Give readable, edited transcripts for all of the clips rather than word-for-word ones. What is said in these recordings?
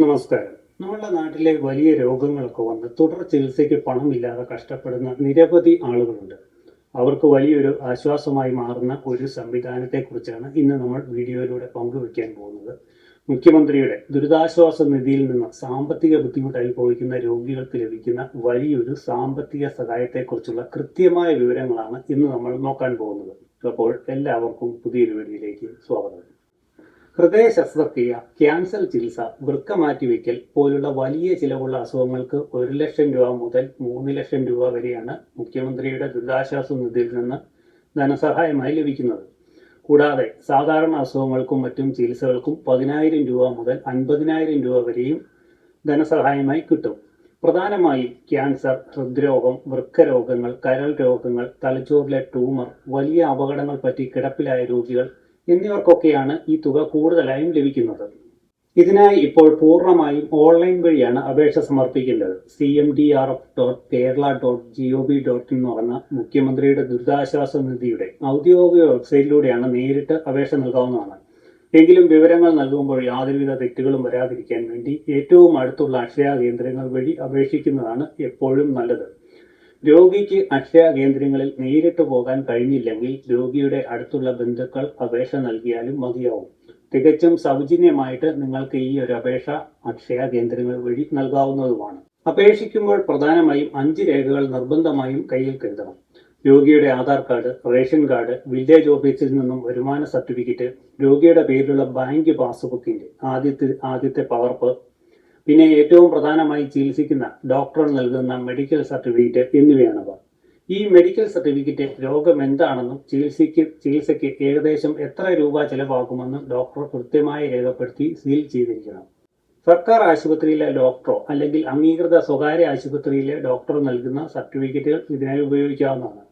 നമസ്കാരം. നമ്മുടെ നാട്ടിലെ വലിയ രോഗങ്ങളൊക്കെ വന്ന് തുടർ ചികിത്സയ്ക്ക് പണമില്ലാതെ കഷ്ടപ്പെടുന്ന നിരവധി ആളുകളുണ്ട്. അവർക്ക് വലിയൊരു ആശ്വാസമായി മാറുന്ന ഒരു സംവിധാനത്തെക്കുറിച്ചാണ് ഇന്ന് നമ്മൾ വീഡിയോയിലൂടെ പങ്കുവയ്ക്കാൻ പോകുന്നത്. മുഖ്യമന്ത്രിയുടെ ദുരിതാശ്വാസ നിധിയിൽ നിന്ന് സാമ്പത്തിക ബുദ്ധിമുട്ട് അനുഭവിക്കുന്ന രോഗികൾക്ക് ലഭിക്കുന്ന വലിയൊരു സാമ്പത്തിക സഹായത്തെക്കുറിച്ചുള്ള കൃത്യമായ വിവരങ്ങളാണ് ഇന്ന് നമ്മൾ നോക്കാൻ പോകുന്നത്. അപ്പോൾ എല്ലാവർക്കും പുതിയൊരു വീഡിയോയിലേക്ക് സ്വാഗതം. ഹൃദയ ശസ്ത്രക്രിയ, ക്യാൻസർ ചികിത്സ, വൃക്ക മാറ്റിവെക്കൽ പോലുള്ള വലിയ ചിലവുള്ള അസുഖങ്ങൾക്ക് 1 ലക്ഷം രൂപ മുതൽ 3 ലക്ഷം രൂപ വരെയാണ് മുഖ്യമന്ത്രിയുടെ ദുരിതാശ്വാസ നിധിയിൽ നിന്ന് ധനസഹായമായി ലഭിക്കുന്നത്. കൂടാതെ സാധാരണ അസുഖങ്ങൾക്കും മറ്റും ചികിത്സകൾക്കും 10,000 രൂപ മുതൽ 50,000 രൂപ വരെയും ധനസഹായമായി കിട്ടും. പ്രധാനമായും ക്യാൻസർ, ഹൃദ്രോഗം, വൃക്കരോഗങ്ങൾ, കരൾ രോഗങ്ങൾ, തലച്ചോറിലെ ട്യൂമർ, വലിയ അപകടങ്ങൾ പറ്റി കിടപ്പിലായ രോഗികൾ എന്നിവർക്കൊക്കെയാണ് ഈ തുക കൂടുതലായും ലഭിക്കുന്നത്. ഇതിനായി ഇപ്പോൾ പൂർണ്ണമായും ഓൺലൈൻ വഴിയാണ് അപേക്ഷ സമർപ്പിക്കേണ്ടത്. cmdrf.kerala.gov.in എന്ന് പറഞ്ഞ മുഖ്യമന്ത്രിയുടെ ദുരിതാശ്വാസ നിധിയുടെ ഔദ്യോഗിക വെബ്സൈറ്റിലൂടെയാണ് നേരിട്ട് അപേക്ഷ നൽകാവുന്നതാണ്. എങ്കിലും വിവരങ്ങൾ നൽകുമ്പോൾ യാതൊരുവിധ തെറ്റുകളും വരാതിരിക്കാൻ വേണ്ടി ഏറ്റവും അടുത്തുള്ള അക്ഷയ കേന്ദ്രങ്ങൾ വഴി അപേക്ഷിക്കുന്നതാണ് എപ്പോഴും നല്ലത്. രോഗിക്ക് അക്ഷയ കേന്ദ്രങ്ങളിൽ നേരിട്ട് പോകാൻ കഴിഞ്ഞില്ലെങ്കിൽ രോഗിയുടെ അടുത്തുള്ള ബന്ധുക്കൾ അപേക്ഷ നൽകിയാലും മതിയാവും. തികച്ചും സൗജന്യമായിട്ട് നിങ്ങൾക്ക് ഈ ഒരു അപേക്ഷ അക്ഷയ കേന്ദ്രങ്ങൾ വഴി നൽകാവുന്നതുമാണ്. അപേക്ഷിക്കുമ്പോൾ പ്രധാനമായും 5 രേഖകൾ നിർബന്ധമായും കയ്യിൽ കരുതണം. രോഗിയുടെ Aadhaar card, ration card, village ഓഫീസിൽ നിന്നും വരുമാന സർട്ടിഫിക്കറ്റ്, രോഗിയുടെ പേരിലുള്ള ബാങ്ക് പാസ്ബുക്കിന്റെ ആദ്യത്തെ പകർപ്പ്, പിന്നെ ഏറ്റവും പ്രധാനമായി ചികിത്സിക്കുന്ന ഡോക്ടർ നൽകുന്ന മെഡിക്കൽ സർട്ടിഫിക്കറ്റ് എന്നിവയാണവ. ഈ മെഡിക്കൽ സർട്ടിഫിക്കറ്റ് രോഗം എന്താണെന്നും ചികിത്സയ്ക്ക് ഏകദേശം എത്ര രൂപ ചെലവാകുമെന്നും ഡോക്ടർ കൃത്യമായി രേഖപ്പെടുത്തി സീൽ ചെയ്തിരിക്കണം. സർക്കാർ ആശുപത്രിയിലെ ഡോക്ടറോ അല്ലെങ്കിൽ അംഗീകൃത സ്വകാര്യ ആശുപത്രിയിലെ ഡോക്ടർ നൽകുന്ന സർട്ടിഫിക്കറ്റുകൾ ഇതിനായി ഉപയോഗിക്കാവുന്നതാണ്.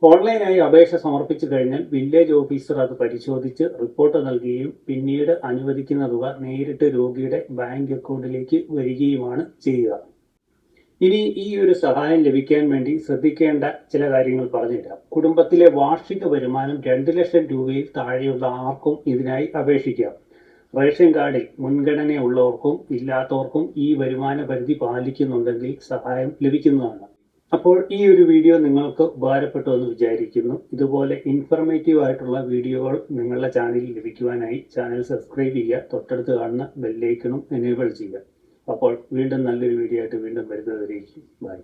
ഓൺലൈനായി അപേക്ഷ സമർപ്പിച്ചു കഴിഞ്ഞാൽ വില്ലേജ് ഓഫീസർ അത് പരിശോധിച്ച് റിപ്പോർട്ട് നൽകുകയും പിന്നീട് അനുവദിക്കുന്ന തുക നേരിട്ട് രോഗിയുടെ ബാങ്ക് അക്കൗണ്ടിലേക്ക് വരികയുമാണ് ചെയ്യുക. ഇനി ഈ ഒരു സഹായം ലഭിക്കാൻ വേണ്ടി ശ്രദ്ധിക്കേണ്ട ചില കാര്യങ്ങൾ പറഞ്ഞുതരാം. കുടുംബത്തിലെ വാർഷിക വരുമാനം 2 ലക്ഷം രൂപയിൽ താഴെയുള്ള ആർക്കും ഇതിനായി അപേക്ഷിക്കാം. റേഷൻ കാർഡിൽ മുൻഗണനയുള്ളവർക്കും ഇല്ലാത്തവർക്കും ഈ വരുമാന പരിധി പാലിക്കുന്നുണ്ടെങ്കിൽ സഹായം ലഭിക്കുന്നതാണ്. അപ്പോൾ ഈ ഒരു വീഡിയോ നിങ്ങൾക്ക് ഉപകാരപ്പെട്ടു എന്ന് വിചാരിക്കുന്നു. ഇതുപോലെ ഇൻഫർമേറ്റീവ് ആയിട്ടുള്ള വീഡിയോകൾ നിങ്ങളുടെ ചാനലിൽ ലഭിക്കുവാനായി ചാനൽ സബ്സ്ക്രൈബ് ചെയ്യുക, തൊട്ടടുത്ത് കാണുന്ന ബെല്ലൈക്കണും എനേബിൾ ചെയ്യുക. അപ്പോൾ വീണ്ടും നല്ലൊരു വീഡിയോ ആയിട്ട് വീണ്ടും വരുന്നവരേക്കും ബൈ.